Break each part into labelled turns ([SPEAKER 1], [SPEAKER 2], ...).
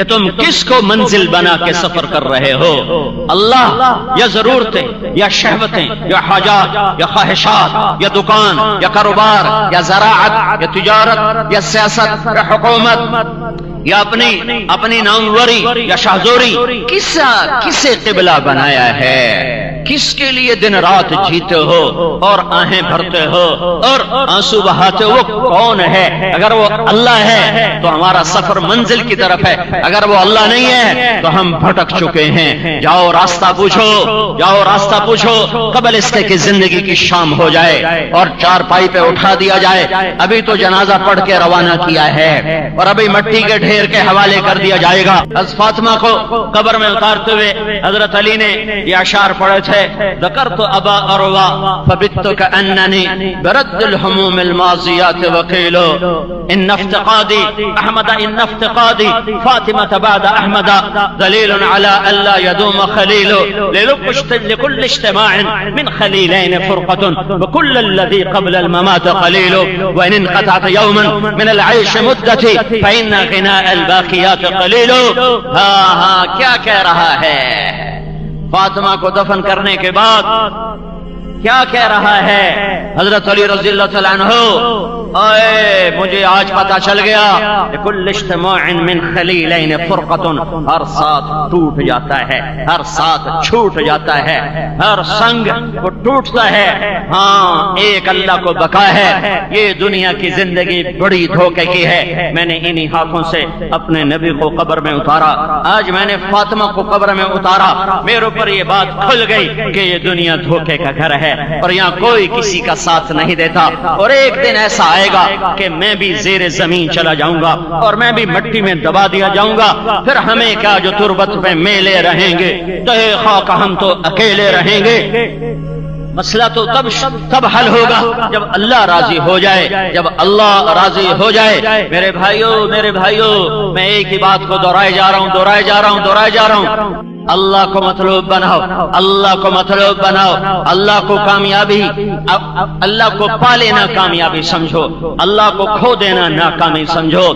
[SPEAKER 1] کہ تم کس کو منزل بنا کے سفر کر رہے ہو، اللہ یا ضرورتیں یا شہوتیں یا حاجات یا خواہشات یا دکان یا کاروبار یا زراعت یا تجارت یا سیاست یا حکومت یا اپنی ناموری یا شاہزوری، کسے قبلہ بنایا ہے؟ کس کے لیے دن رات جیتے ہو اور آہیں بھرتے ہو اور آنسو بہاتے ہو؟ وہ کون ہے؟ اگر وہ اللہ ہے تو ہمارا سفر منزل کی طرف ہے، اگر وہ اللہ نہیں ہے تو ہم بھٹک چکے ہیں۔ جاؤ راستہ پوچھو، جاؤ راستہ پوچھو قبل اس کے کہ زندگی کی شام ہو جائے اور چار پائی پہ اٹھا دیا جائے۔ ابھی تو جنازہ پڑھ کے روانہ کیا ہے اور ابھی مٹی کے ڈھیر کے حوالے کر دیا جائے گا۔ حضرت فاطمہ کو قبر میں اتارتے ہوئے حضرت علی نے یہ اشعار پڑھے تھے، ذکرت ابا اروى فبت كأنني برد الهموم الماضيات وقيل ان افتقادي احمد ان افتقادي فاطمة بعد احمد دليل على الا يدوم خليل لكل اجتماع من خليلين فرقة وكل الذي قبل الممات قليل وان انقطعت يوما من العيش مدتي فإن غناء الباقيات قليل۔ ہاں کیا کہہ رہا ہے؟ فاطمہ کو دفن کرنے کے بعد کیا کہہ رہا ہے حضرت علی رضی اللہ تعالیٰ عنہ؟ اے مجھے آج پتا چل گیا لکل اجتماع من خلیلین فرقۃ، ہر ساتھ ٹوٹ جاتا ہے، ہر ساتھ چھوٹ جاتا ہے، ہر سنگ کو ٹوٹتا ہے، ہاں ایک اللہ کو بقا ہے۔ یہ دنیا کی زندگی بڑی دھوکے کی ہے۔ میں نے انہی ہاتھوں سے اپنے نبی کو قبر میں اتارا، آج میں نے فاطمہ کو قبر میں اتارا، میرے اوپر یہ بات کھل گئی کہ یہ دنیا دھوکے کا گھر ہے اور یہاں کوئی کسی کا ساتھ نہیں دیتا، اور ایک دن ایسا آئے گا کہ میں بھی زیر زمین چلا جاؤں گا اور میں بھی مٹی میں دبا دیا جاؤں گا، پھر ہمیں کیا جو تربت پہ میلے رہیں گے، تہے خاک ہم تو اکیلے رہیں گے۔ مسئلہ تو تب حل ہوگا جب اللہ راضی ہو جائے، جب اللہ راضی ہو جائے۔ میرے بھائیوں میں ایک ہی بات کو دہرائے جا رہا ہوں، اللہ کو مطلوب بناؤ، اللہ کو مطلوب بناؤ، اللہ کو کامیابی، اللہ کو پا لینا کامیابی سمجھو، اللہ کو کھو دینا ناکامی سمجھو۔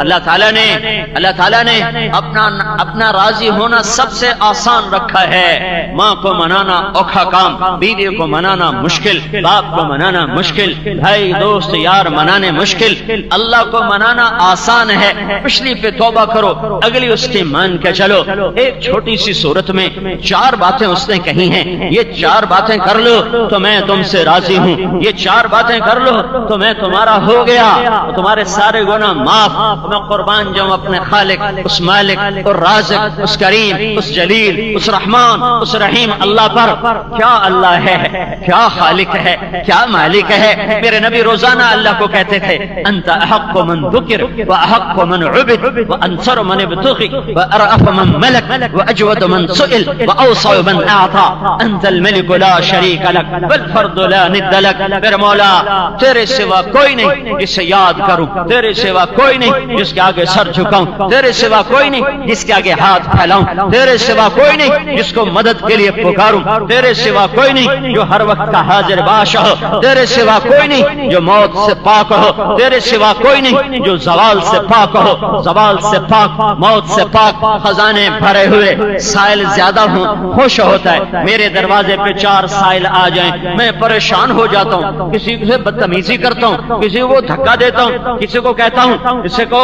[SPEAKER 1] اللہ تعالیٰ نے اپنا راضی ہونا سب سے آسان رکھا ہے۔ ماں کو منانا اوکھا کام، بیوی کو منانا مشکل، باپ کو منانا مشکل، بھائی دوست یار منانے مشکل، اللہ کو منانا آسان ہے۔ پچھلی پہ توبہ کرو، اگلی اس کی مان کے چلو۔ ایک چھوٹی سی صورت میں 4 باتیں اس نے کہی ہیں، یہ 4 باتیں کر لو تو میں تم سے راضی ہوں، یہ 4 باتیں کر لو تو میں تمہارا ہو گیا، تمہارے سارے گناہ معاف۔ میں قربان جاؤں اپنے خالق، اس مالک اور رازق، اس کریم، اس جلیل، اس رحمان، اس رحیم اللہ پر۔ کیا اللہ ہے، کیا خالق ہے، کیا مالک ہے۔ میرے نبی روزانہ اللہ کو کہتے تھے انت احق من ذکر واحق من عبد وانصر من ابتغي وارأف من ملك واجود من سئل واوصى من اعطى انت الملك لا شريك لك والفرد لا ند لك۔ میرے مولا تیرے سوا کوئی نہیں جسے یاد کروں، تیرے سوا کوئی نہیں جس کے آگے سر جھکاؤں، تیرے سوا کوئی نہیں جس کے آگے ہاتھ پھیلاؤں، تیرے سوا کوئی نہیں جس کو مدد کے لیے پکاروں، تیرے سوا کوئی نہیں جو ہر وقت کا حاضر باش ہو، تیرے سوا کوئی نہیں جو موت سے پاک ہو، تیرے سوا کوئی نہیں جو زوال سے پاک ہو، زوال سے پاک، موت سے پاک۔ خزانے بھرے ہوئے، سائل زیادہ ہوں خوش ہوتا ہے۔ میرے دروازے پہ 4 سائل آ جائیں میں پریشان ہو جاتا ہوں، کسی سے بدتمیزی کرتا ہوں، کسی کو دھکا دیتا ہوں، کسی کو کہتا ہوں کسی کو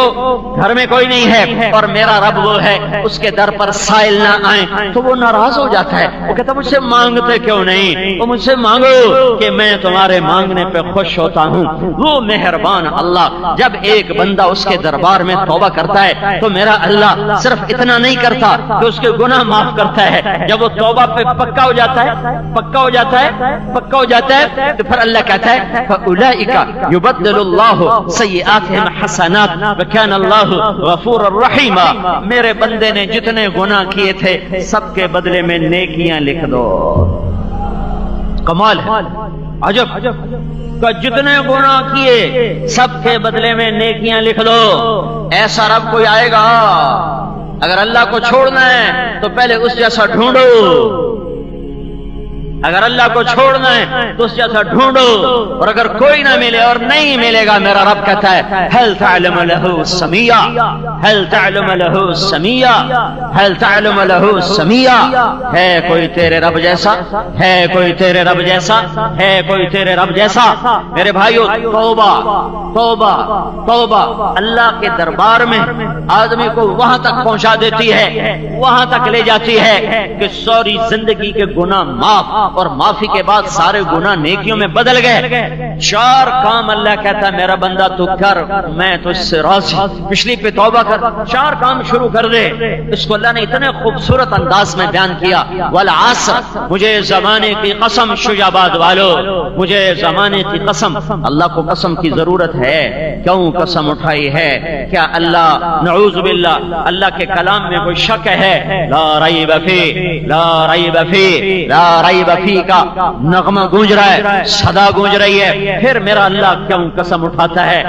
[SPEAKER 1] گھر میں کوئی نہیں ہے اور میرا رب وہ ہے، اس کے در پر سائل نہ آئیں تو وہ ناراض ہو جاتا ہے، وہ کہتا مجھ سے مانگتے کیوں نہیں، وہ مجھ سے مانگو کہ میں تمہارے مانگنے پہ خوش ہوتا ہوں۔ وہ مہربان اللہ جب ایک بندہ اس کے دربار میں توبہ کرتا ہے تو میرا اللہ صرف اتنا نہیں کرتا کہ اس کے گناہ معاف کرتا ہے، جب وہ توبہ پہ پکا ہو جاتا ہے تو پھر اللہ کہتا ہے فَأُولَئِكَ يُبَدِّلُ اللَّهُ سَيِّئَاتِهِمْ حَسَنَاتٍ وَكَانَ اللَّهُ غَفُورًا رَحِيمًا۔ میرے بندے نے جتنے گناہ کیے تھے سب کے بدلے میں نیکیاں لکھ دو۔ کمال ہے، عجب کہ جتنے گناہ کیے سب کے بدلے میں نیکیاں لکھ دو۔ ایسا رب کوئی آئے گا؟ اگر اللہ کو چھوڑنا ہے تو پہلے اس جیسا ڈھونڈو۔ اگر اللہ کو چھوڑنا ہے تو اس جیسا ڈھونڈو، اور اگر کوئی نہ ملے اور نہیں ملے گا، میرا رب کہتا ہے هل تعلم له سمیا، هل تعلم له سمیا، هل تعلم له سمیا، ہے کوئی تیرے رب جیسا، ہے کوئی تیرے رب جیسا، ہے کوئی تیرے رب جیسا؟ میرے بھائیو، توبہ توبہ توبہ اللہ کے دربار میں آدمی کو وہاں تک پہنچا دیتی ہے، وہاں تک لے جاتی ہے کہ ساری زندگی کے گناہ معاف، اور معافی کے بعد سارے گناہ نیکیوں میں بدل گئے۔ 4 کام اللہ کہتا ہے میرا بندہ تو کر، میں تو اس سے راضی، پچھلی پہ توبہ کر، 4 کام شروع کر دے۔ اس کو اللہ نے اتنے خوبصورت انداز میں بیان کیا، والعصر، مجھے زمانے کی قسم شجاباد والو، مجھے زمانے کی قسم۔ اللہ کو قسم کی ضرورت ہے، کیوں قسم اٹھائی ہے؟ کیا اللہ نعوذ باللہ اللہ کے کلام میں کوئی شک ہے؟ لا ریب فی، لا ریب فی، لا ریب فی کا نغمہ گونج رہا ہے، صدا گونج رہی ہے، پھر میرا اللہ کیوں قسم اٹھاتا ہے؟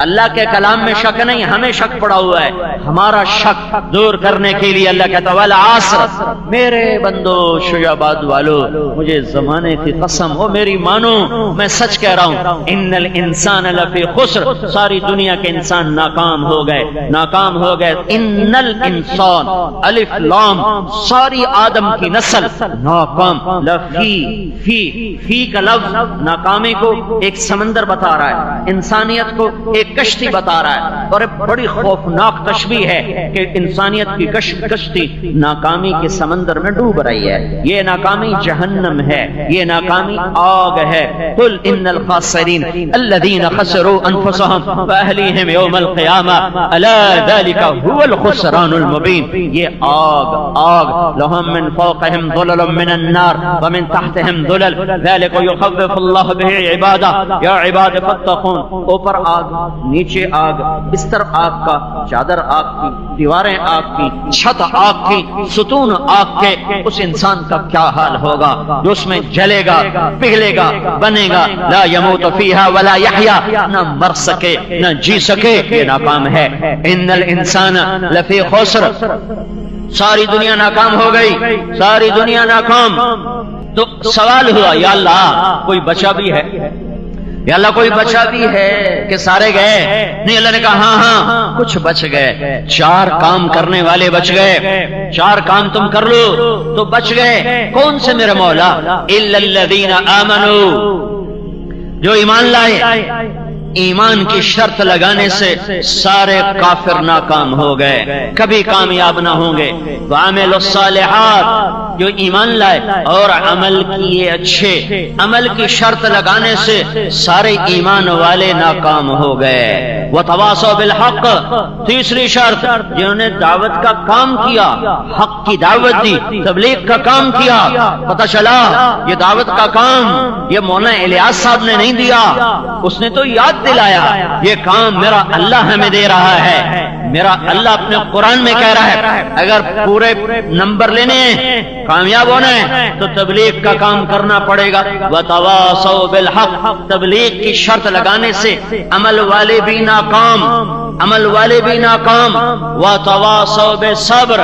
[SPEAKER 1] اللہ کے کلام میں شک نہیں، ہمیں شک پڑا ہوا ہے۔ ہمارا شک دور کرنے کے لیے اللہ کہتا ہے والعصر، میرے بندو شجاباد والو، مجھے زمانے کی قسم، وہ میری مانو، میں سچ کہہ رہا ہوں، ان الانسان لفی خسر، ساری دنیا کے انسان ناکام ہو گئے، ناکام ہو گئے۔ ان الانسان، الف لام، ساری آدم کی نسل ناکام، لفی، فی کا لفظ ناکامی کو ایک سمندر بتا رہا ہے، انسانیت کو ایک کشتی بتا رہا ہے، اور ایک بڑی خوفناک تشبیہ ہے کہ انسانیت کی کشتی ناکامی کے سمندر میں ڈوب رہی ہے۔ یہ ناکامی جہنم ہے، یہ ناکامی آگ ہے۔ قل ان الخاسرین الذین خسروا انفسهم واہلیہم یوم القیامہ الا ذلک هو الخسران المبین۔ یہ آگ لهم من فوقهم ظلل من النار ومن تحتهم ظلل ذلك يخوف الله به عباده یا عباد فاتقون۔ اوپر آگ، نیچے آگ، بستر آگ کا، چادر آگ کی، دیواریں آگ کی، چھت آگ کی، ستون آگ کے، اس انسان کا کیا حال ہوگا جو اس میں جلے گا، پگھلے گا، بنے گا۔ لا يموت فيها ولا يحيا، نہ مر سکے نہ جی سکے، یہ ناکام ہے۔ ان الانسان لفی خسر، ساری دنیا ناکام ہو گئی، ساری دنیا ناکام۔ تو سوال ہوا یا اللہ کوئی بچا بھی ہے؟ یا اللہ کوئی بچا بھی ہے کہ سارے گئے؟ نہیں، اللہ نے کہا ہاں ہاں کچھ بچ گئے، 4 کام کرنے والے بچ گئے، 4 کام تم کر لو تو بچ گئے۔ کون سے میرے مولا؟ الا الذین آمنوا، جو ایمان لائے۔ ایمان کی شرط لگانے سے سارے کافر ناکام ہو گئے، کبھی کامیاب نہ ہوں گے۔ وعملوا الصالحات، جو ایمان لائے اور عمل کیے اچھے، عمل کی شرط لگانے سے سارے ایمان والے ناکام ہو گئے۔ وتواصوا بالحق، تیسری شرط، جنہوں نے دعوت کا کام کیا، حق کی دعوت دی، تبلیغ کا کام کیا، پتہ چلا یہ دعوت کا کام یہ مولانا الیاس صاحب نے نہیں دیا، اس نے تو یاد دلایا، یہ کام میرا اللہ ہمیں دے رہا ہے۔ میرا اللہ اپنے قرآن میں کہہ رہا ہے اگر پورے نمبر لینے ہیں، کامیاب ہونا ہے تو تبلیغ کا کام کرنا پڑے گا۔ وتواصوا بالحق، تبلیغ کی شرط لگانے سے عمل والے بھی ناکام، عمل والے بھی ناکام۔ وتواصوا بالصبر،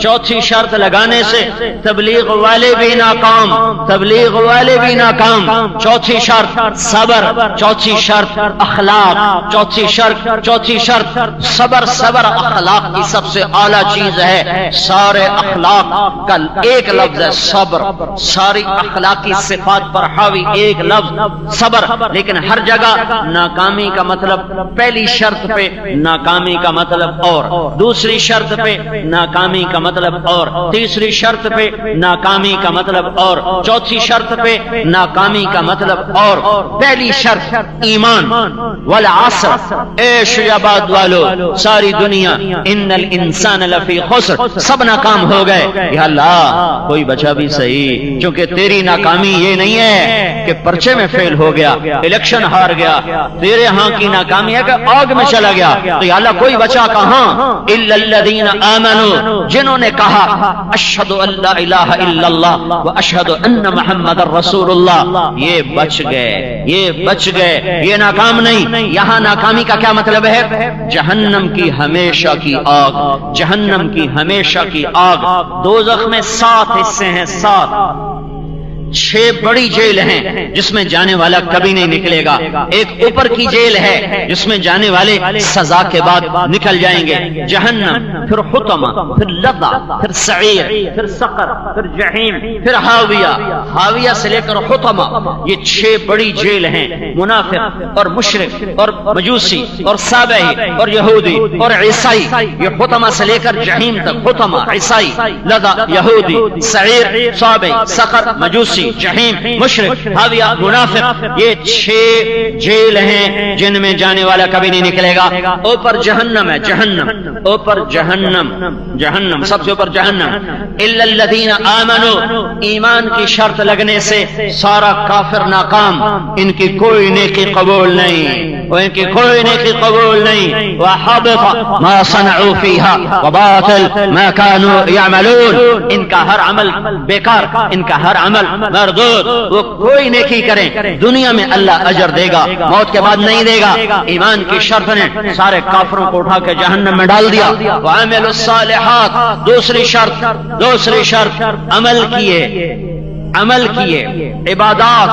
[SPEAKER 1] چوتھی شرط لگانے سے تبلیغ والے بھی ناکام، تبلیغ والے بھی ناکام۔ چوتھی شرط صبر، چوتھی شرط اخلاق، چوتھی شرط صبر۔ صبر اخلاق کی سب سے اعلیٰ چیز ہے، سارے اخلاق کا ایک لفظ ہے صبر، ساری اخلاقی صفات پر حاوی ایک لفظ صبر۔ لیکن ہر جگہ ناکامی کا مطلب، پہلی شرط پہ ناکامی کا مطلب اور، دوسری شرط پہ ناکامی کا مطلب اور، تیسری شرط پہ ناکامی کا مطلب اور، چوتھی شرط پہ ناکامی کا مطلب اور۔ پہلی شرط ایمان، والعصر، اے شجاباد والو، ساری دنیا، ان الانسان لفی خسر، سب ناکام ہو گئے۔ یا اللہ کوئی بچا بھی صحیح، کیونکہ تیری ناکامی یہ نہیں ہے کہ پرچے میں فیل ہو گیا، الیکشن ہار گیا، تیرے ہاں کی ناکامی ہے کہ آگ میں چلا گیا۔ تو یا اللہ کوئی بچا کہاں؟ الا الذین آمنوا، جنہوں نے کہا اشہد ان لا الہ الا اللہ واشہد ان محمد رسول اللہ، یہ بچ گئے، یہ بچ گئے، یہ ناکام نہیں۔ یہاں ناکامی کا کیا مطلب ہے؟ جہنم کی ہمیشہ کی آگ، جہنم کی ہمیشہ کی آگ۔ دوزخ میں 7 حصے ہیں، 7، 6 بڑی جیل ہیں جس میں جانے والا کبھی نہیں نکلے گا. ایک اوپر کی جیل ہے جس میں جانے والے سزا کے بعد نکل جائیں گے. جہنم، پھر حطمہ، پھر لظہ، پھر سعیر، پھر سقر، پھر جہنم، پھر حاویہ. حاویہ سے لے کر حطمہ یہ 6 بڑی جیل ہیں. منافق اور مشرک اور مجوسی اور سابعی اور یہودی اور عیسائی، یہ حطمہ سے لے کر جہنم تک. حطمہ عیسائی، لظہ یہودی، سعیر سابعی، سقر مجوسی، جہنم مشرک، حاویہ منافق. یہ 6 جیل ہیں جن میں جانے والا کبھی نہیں نکلے گا. اوپر جہنم ہے، جہنم اوپر جہنم، جہنم سب سے اوپر جہنم. الا الذین آمنوا، ایمان کی شرط لگنے سے سارا کافر ناکام. ان کی کوئی نیکی قبول نہیں، ان کی کوئی نیکی قبول نہیں. وحبط ما صنعوا فيها وباطل ما كانوا يعملون، ان کا ہر عمل بیکار، ان کا ہر عمل مردود. وہ کوئی نیکی کریں دنیا میں اللہ اجر دے گا، موت کے بعد نہیں دے گا. ایمان کی شرط نے سارے کافروں کو اٹھا کے جہنم میں ڈال دیا. وعملوا الصالحات، دوسری شرط عمل کیے، عمل کیے، عبادات،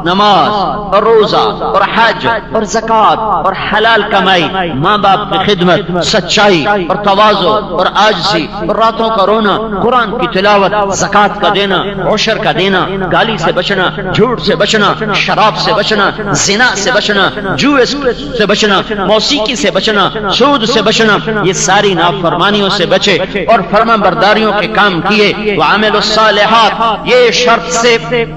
[SPEAKER 1] نماز اور روزہ اور حج اور زکوٰۃ اور حلال کمائی، ماں باپ کی خدمت، سچائی اور تواضع اور عاجزی اور راتوں کا رونا، قرآن کی تلاوت، زکوٰۃ کا دینا، عشر کا دینا، گالی سے بچنا، جھوٹ سے بچنا، شراب سے بچنا، زنا سے بچنا، جوئے سے بچنا، موسیقی سے بچنا، سود سے بچنا. یہ ساری نافرمانیوں سے بچے اور فرما برداریوں کے کام کیے. وعملوا الصالحات، یہ شرط سے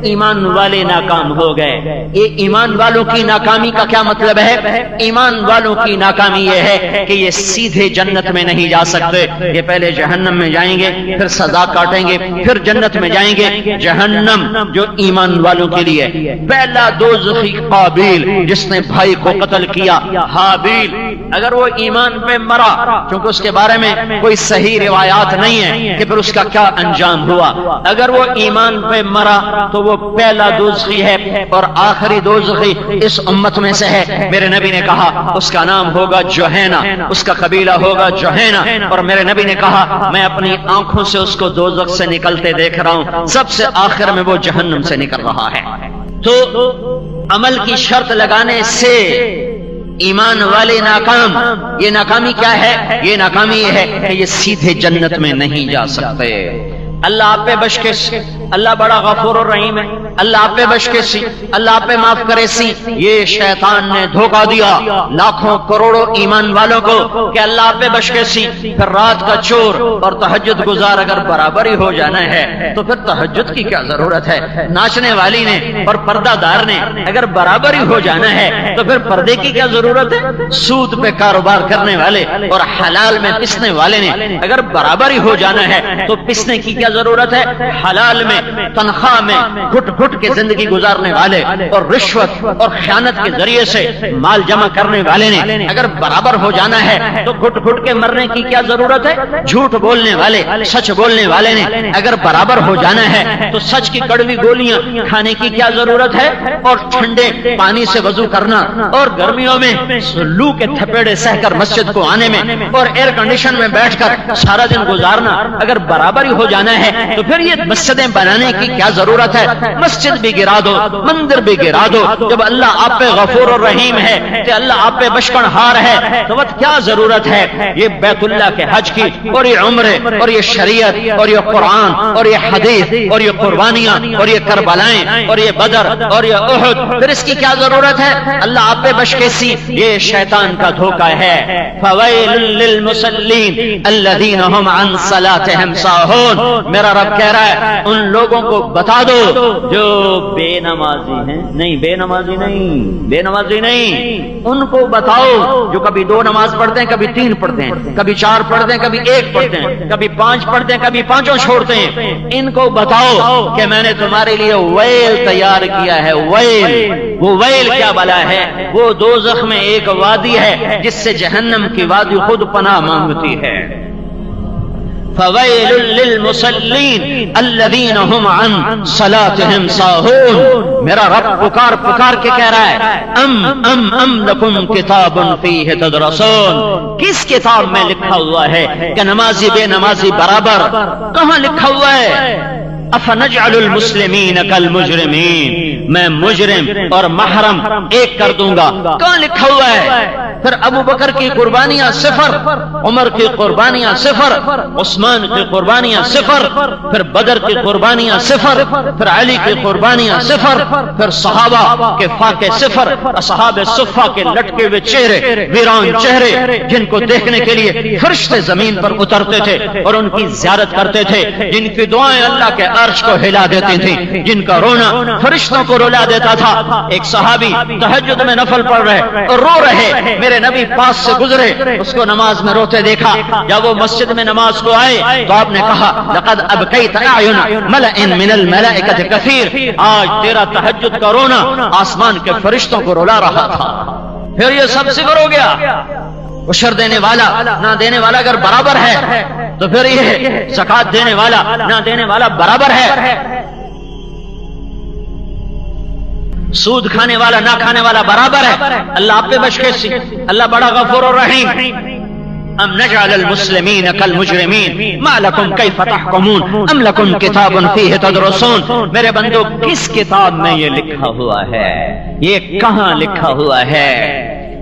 [SPEAKER 1] ایمان والے ناکام ہو گئے. یہ ایمان والوں کی ناکامی کا کیا مطلب ہے؟ ایمان والوں کی ناکامی یہ ہے کہ یہ سیدھے جنت میں نہیں جا سکتے. یہ پہلے جہنم میں جائیں گے، پھر سزا کاٹیں گے، پھر جنت میں جائیں گے. جہنم جو ایمان والوں کے لیے. پہلا دوزخی قابیل جس نے بھائی کو قتل کیا، حابیل. اگر وہ ایمان پہ مرا، چونکہ اس کے بارے میں کوئی صحیح روایات نہیں ہے کہ پھر اس کا کیا انجام ہوا. اگر وہ ایمان پہ مرا تو وہ پہلا دوزخی ہے اور آخری دوزخی اس امت میں سے ہے. میرے نبی نے کہا اس کا نام ہوگا جوہینا، اس کا قبیلہ ہوگا جوہینا. اور میرے نبی نے کہا میں اپنی آنکھوں سے اس کو دوزخ سے نکلتے دیکھ رہا ہوں، سب سے آخر میں وہ جہنم سے نکل رہا ہے. تو عمل کی شرط لگانے سے ایمان والے ناکام. یہ ناکامی کیا ہے؟ یہ ناکامی یہ ہے کہ یہ سیدھے جنت میں نہیں جا سکتے. اللہ آپ پہ بش کے سی، اللہ بڑا غفور الرحیم ہے، اللہ آپ پہ بش کے سی، اللہ آپ پہ معاف کرے سی. یہ شیطان نے دھوکہ دیا لاکھوں کروڑوں ایمان والوں کو کہ اللہ آپ پہ بش کے سی. پھر رات کا چور اور تہجد گزار اگر برابر ہی ہو جانا ہے تو پھر تہجد کی کیا ضرورت ہے؟ ناچنے والی نے اور پردہ دار نے اگر برابر ہی ہو جانا ہے تو پھر پردے کی کیا ضرورت ہے؟ سود پہ کاروبار کرنے والے اور حلال میں پسنے والے نے اگر برابر ہی ہو جانا ہے تو پسنے کی کیا ضرورت ہے؟ حلال میں تنخواہ میں گھٹ گھٹ کے زندگی گزارنے والے اور رشوت اور خیانت کے ذریعے سے مال جمع کرنے والے نے اگر برابر ہو جانا ہے تو گھٹ گھٹ کے مرنے کی کیا ضرورت ہے؟ جھوٹ بولنے والے، سچ بولنے والے نے اگر برابر ہو جانا ہے تو سچ کی کڑوی گولیاں کھانے کی کیا ضرورت ہے؟ اور ٹھنڈے پانی سے وضو کرنا اور گرمیوں میں لو کے تھپیڑے سہ کر مسجد کو آنے میں اور ایئر کنڈیشن میں بیٹھ کر سارا دن گزارنا اگر برابر ہی ہو جانا ہے تو پھر یہ مسجدیں بنانے کی کیا ضرورت ہے؟ مسجد بھی گرا دو، مندر بھی گرا دو. جب اللہ آپ پہ غفور الرحیم ہے کہ اللہ آپ پہ بشکن ہار ہے تو کیا ضرورت ہے یہ بیت اللہ کے حج کی اور یہ عمرے اور یہ شریعت اور یہ قرآن اور یہ حدیث اور یہ قربانیاں اور یہ کربلائیں اور یہ بدر اور یہ احد؟ پھر اس کی کیا ضرورت ہے؟ اللہ آپ پہ بشکے سی. یہ شیطان کا دھوکہ ہے. فویل للمصلین الذین هم عن صلاتهم ساہون. میرا رب کہہ رہا ہے ان لوگوں کو بتا دو جو بے نمازی ہیں. نہیں، بے نمازی نہیں، بے نمازی نہیں. ان کو بتاؤ جو کبھی 2 نماز پڑھتے ہیں، کبھی 3 پڑھتے ہیں، کبھی 4 پڑھتے ہیں، کبھی 1 پڑھتے ہیں، کبھی 5 پڑھتے ہیں، کبھی 5 چھوڑتے ہیں. ان کو بتاؤ کہ میں نے تمہارے لیے ویل تیار کیا ہے. ویل، وہ ویل کیا بلا ہے؟ وہ دوزخ میں ایک وادی ہے جس سے جہنم کی وادی خود پناہ مانگتی ہے. فویل للمصلین الذین هم عن صلاتهم ساہون. میرا رب پکار کے کہہ رہا ہے ام لکم کتاب فیہ تدرسون. کس کتاب میں لکھا ہوا ہے کہ نمازی بے نمازی برابر؟ کہاں لکھا ہوا ہے؟ افنجعل المسلمین کالمجرمین، میں مجرم اور محرم ایک کر دوں گا۔ کہاں لکھا ہوا ہے؟ پھر ابو بکر کی قربانیاں صفر، عمر کی قربانیاں صفر، عثمان کی قربانیاں صفر، پھر بدر کی قربانیاں صفر، پھر علی کی قربانیاں صفر، پھر صحابہ کے فاقے صفر، اصحاب صفہ کے لٹکے ہوئے چہرے، ویران چہرے جن کو دیکھنے کے لیے فرشتے زمین پر اترتے تھے اور ان کی زیارت کرتے تھے، جن کی دعائیں اللہ کے عرش کو ہلا دیتی تھیں، جن کا رونا فرشتوں کو رلا دیتا تھا۔ ایک صحابی تہجد میں نفل پڑھ رہے اور رو رہے، میرے نبی پاس سے گزرے، اس کو نماز میں روتے دیکھا۔ جب وہ مسجد میں نماز کو آئے تو آپ نے کہا لقد ابقیت اعین ملأ من الملائکۃ کثیر، آج تیرا تہجد کا رونا آسمان کے فرشتوں کو رلا رہا تھا۔ پھر یہ سب صفر ہو گیا۔ عشر دینے والا نہ دینے والا اگر برابر ہے تو پھر یہ زکات دینے والا نہ دینے والا برابر ہے، سود کھانے والا نہ کھانے والا برابر ہے۔ اللہ آپ پہ بش کیسی، اللہ بڑا غفور و رحیم۔ ام نجعل المسلمین کالمجرمین ما لکم کیف تحکمون ام لکم کتاب فیہ تدرسون۔ میرے بندو، کس کتاب میں یہ لکھا ہوا ہے؟ یہ کہاں لکھا ہوا ہے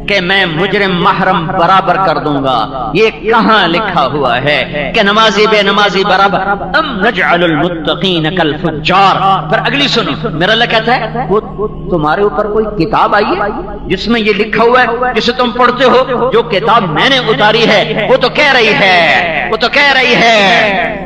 [SPEAKER 1] کہ میں مجرم محرم برابر کر دوں گا؟ یہ کہاں لکھا ہوا ہے کہ نمازی بے نمازی برابر؟ ام نجعل المتقین کالفجار۔ پھر اگلی سنو، میرا اللہ کہتا ہے وہ تمہارے اوپر کوئی کتاب آئی ہے جس میں یہ لکھا ہوا ہے جسے تم پڑھتے ہو؟ جو کتاب میں نے اتاری ہے وہ تو کہہ رہی ہے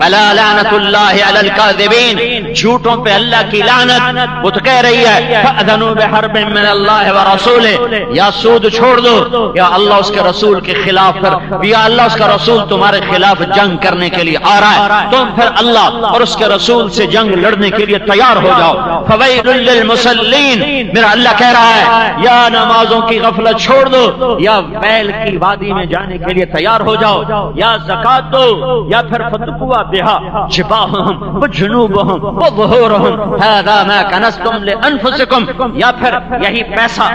[SPEAKER 1] الا لعنت اللہ علی الکاذبین، جھوٹوں پہ اللہ کی لعنت۔ وہ تو کہہ رہی ہے فاذنوا بحرب من اللہ ورسولہ، یا سود چھوڑ دو یا اللہ اس کے رسول کے خلاف یا اللہ اس کا رسول تمہارے خلاف جنگ کرنے کے لیے آ رہا ہے، تم پھر اللہ اور اس کے رسول سے جنگ لڑنے کے لیے تیار ہو جاؤ۔ فویل للمصلین، میرا اللہ کہہ رہا ہے یا نمازوں کی غفلت چھوڑ دو یا ویل کی وادی میں جانے کے لیے تیار ہو جاؤ، یا زکات دو یا پھر فتقوا بہا جباہہم وجنوبہم وظہورہم ھذا ما کنزتم لانفسکم، یا پھر یہی پیسہ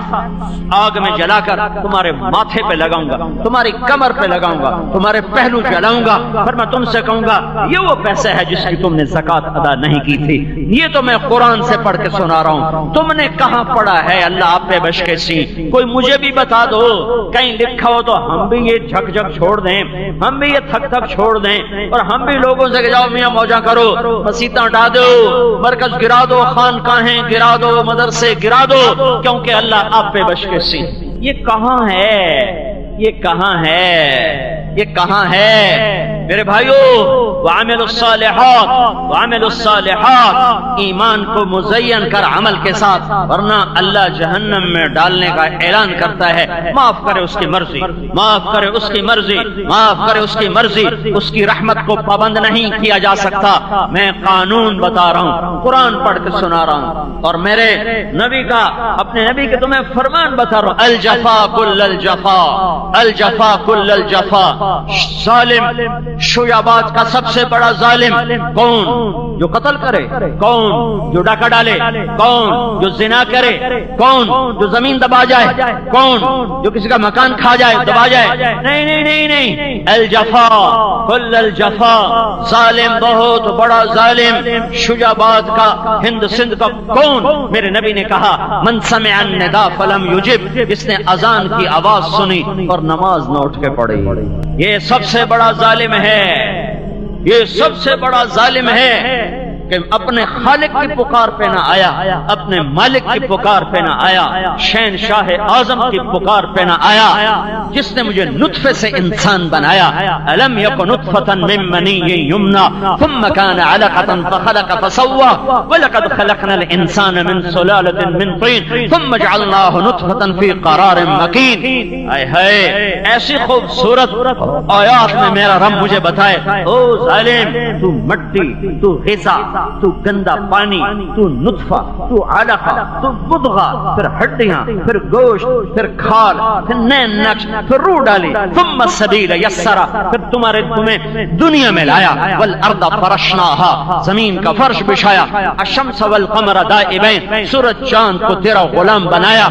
[SPEAKER 1] آگ میں جلا کر تمہارے ماتھے پہ لگاؤں گا، تمہاری کمر پہ لگاؤں گا، تمہارے پہلو جلاؤں گا، پھر میں تم سے کہوں گا یہ وہ پیسہ ہے جس کی تم نے زکات ادا نہیں کی تھی۔ یہ تو میں قرآن سے پڑھ کے سنا رہا ہوں، تم نے کہاں پڑھا ہے؟ اللہ آپ پہ بش کے سی، کوئی مجھے بھی بتا دو، کہیں لکھا ہو تو ہم بھی یہ جھک جھک چھوڑ دیں، ہم بھی یہ تھک تھک چھوڑ دیں، اور ہم بھی لوگوں سے کہ جاؤ میاں موجہ کرو، مسیتاں ڈا دو، مرکز گرا دو، خانقاہیں گرا دو، مدرسے گرا دو، کیونکہ اللہ آپ پہ بش کے سی۔ یہ کہاں ہے؟ یہ کہاں ہے؟ یہ کہاں ہے میرے بھائیو؟ وعملوا الصالحات، وعملوا الصالحات، ایمان کو مزین کر عمل کے ساتھ، ورنہ اللہ جہنم میں ڈالنے کا اعلان کرتا ہے۔ معاف کرے اس کی مرضی، معاف کرے اس کی مرضی، معاف کرے اس کی مرضی، اس کی رحمت کو پابند نہیں کیا جا سکتا۔ میں قانون بتا رہا ہوں، قرآن پڑھ کے سنا رہا ہوں، اور میرے نبی کا، اپنے نبی کے تمہیں فرمان بتا رہا ہوں، الجفا کل الجفا، الجفا کل الجفا۔ ظالم شویاباد کا سب سے بڑا ظالم کون؟ جو قتل کرے؟ کون؟ جو ڈاکہ ڈالے؟ کون؟ جو زنا کرے؟ کون؟ جو زمین دبا جائے؟ کون؟ جو کسی کا مکان کھا جائے، دبا جائے؟ نہیں نہیں نہیں نہیں، الجفا کل الجفا، ظالم بہت بڑا ظالم شویاباد کا، ہند سندھ کا کون؟ میرے نبی نے کہا من سمع النداء فلم یجب، جس نے اذان کی آواز سنی اور نماز نہ اٹھ کے پڑھی، یہ سب سے بڑا ظالم ہے، یہ سب سے بڑا ظالم ہے کہ اپنے خالق کی پکار پہ نہ آیا، اپنے مالک کی پکار پہ نہ آیا، شہنشاہ اعظم کی پکار پہ نہ آیا، جس نے مجھے نطفے سے انسان بنایا۔ الم یکن نطفة من منی یمنی ثم کان علقة فخلق فسوى ولقد خلقنا الانسان من سلالة من طین ثم جعلناه نطفة فی قرار مکین۔ اے ہے ایسی خوبصورت آیات میں میرا رب مجھے بتائے، او ظالم تو مٹی، تو غذا، تو گندا پانی، تو نطفہ، تو علقہ، تو مضغہ، پھر ہڈیاں، پھر گوشت، پھر کھال، پھر نین نقش، پھر روح ڈالی، ثم السبیل یسرا، پھر تمہیں دنیا میں لایا، والارض فرشناها، زمین کا فرش بچھایا، الشمس والقمر دائبین، سورج چاند کو تیرا غلام بنایا،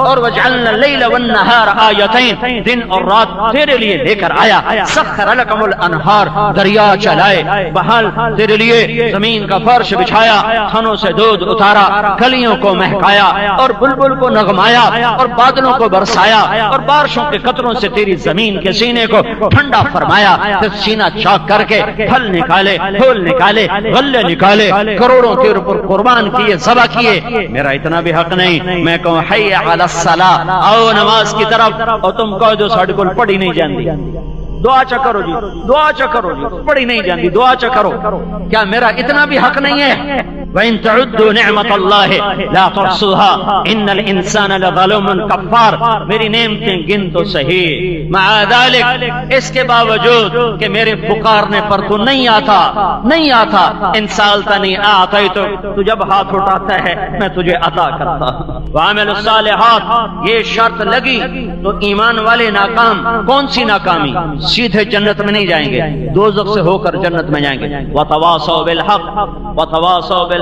[SPEAKER 1] اور وجعلنا اللیل والنہار آیتین، دن اور رات تیرے لیے لے کر آیا، سخر لکم الانہار، دریا چلائے، بحال تیرے لیے لیے زمین کا فرش بچھایا، تھنوں سے دودھ اتارا، کلیوں کو مہکایا اور بلبل کو نغمایا اور بادلوں کو برسایا اور بارشوں کے قطروں سے تیری زمین کے سینے کو ٹھنڈا فرمایا، پھر سینہ چاک کر کے پھل نکالے، پھول نکالے، غلے نکالے، کروڑوں کے اوپر قربان کیے، ذبح کیے، میرا اتنا بھی حق نہیں میں کہوں حی علی الصلاۃ، آؤ نماز کی طرف، اور تم کہو جو ساڈے کول پڑھی نہیں جاندی، دعا چا کرو جی، دعا چا کرو جی، پڑھی نہیں جاندی، دعا چا کرو، کیا میرا اتنا بھی حق نہیں ہے؟ وَإِن تَعُدُّوا نِعْمَةَ اللَّهِ لَا تُحْصُوهَا إِنَّ الْإِنسَانَ لَظَلُومٌ كَفَّارٌ، میری نعمتیں گن تو صحیح، مع ذلك، اس کے باوجود کہ میرے پکارنے پر تو نہیں آتا، نہیں آتا، ان سالتنی اعطیت، تو جب ہاتھ اٹھاتا ہے میں تجھے عطا کرتا ہوں، وَعَمِلُوا الصَّالِحَاتِ، یہ شرط لگی تو ایمان والے ناکام، کون سی ناکامی؟ سیدھے جنت میں نہیں جائیں گے، دوزخ سے ہو کر جنت میں جائیں گے، وَتَوَاصَوْا بِالْحَقِّ، وَتَوَاصَوْا بِالْحَقِّ،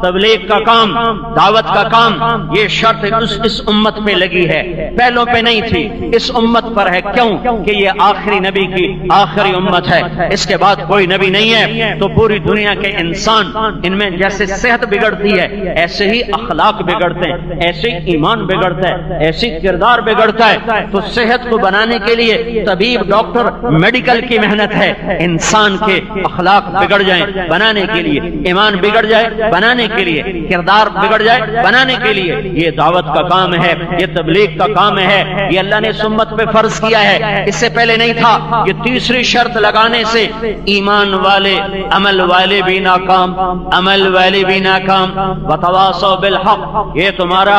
[SPEAKER 1] تبلیغ کا کام، دعوت کا کام، یہ شرط اس امت پہ لگی ہے، پہلوں پہ نہیں تھی، اس امت پر ہے، کیوں کہ یہ آخری نبی کی آخری امت ہے، اس کے بعد کوئی نبی نہیں ہے، تو پوری دنیا کے انسان ان میں جیسے صحت بگڑتی ہے ایسے ہی اخلاق بگڑتے ہیں، ایسے ہی ایمان بگڑتا ہے، ایسے ہی کردار بگڑتا ہے، تو صحت کو بنانے کے لیے طبیب، ڈاکٹر، میڈیکل کی محنت ہے، انسان کے اخلاق بگڑ جائیں بنانے کے لیے، ایمان بگڑ جائے بنانے کے لیے، کردار بگڑ جائے بنانے کے لیے، یہ دعوت کا کام ہے، یہ تبلیغ کا کام ہے، یہ اللہ نے اس امت پہ فرض کیا ہے، اس سے پہلے نہیں تھا، یہ تیسری شرط لگانے سے ایمان والے، عمل والے بھی ناکام، عمل والے بھی ناکام، وتواصوا بالحق، یہ تمہارا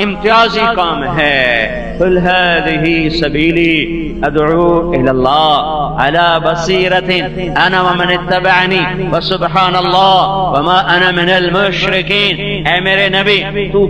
[SPEAKER 1] امتیازی کام ہے، قل هذه سبیلی ادعو الى اللہ علی بصیرۃ انا ومن اتبعنی وسبحان اللہ وما انا من المشرکین، اے میرے نبی تو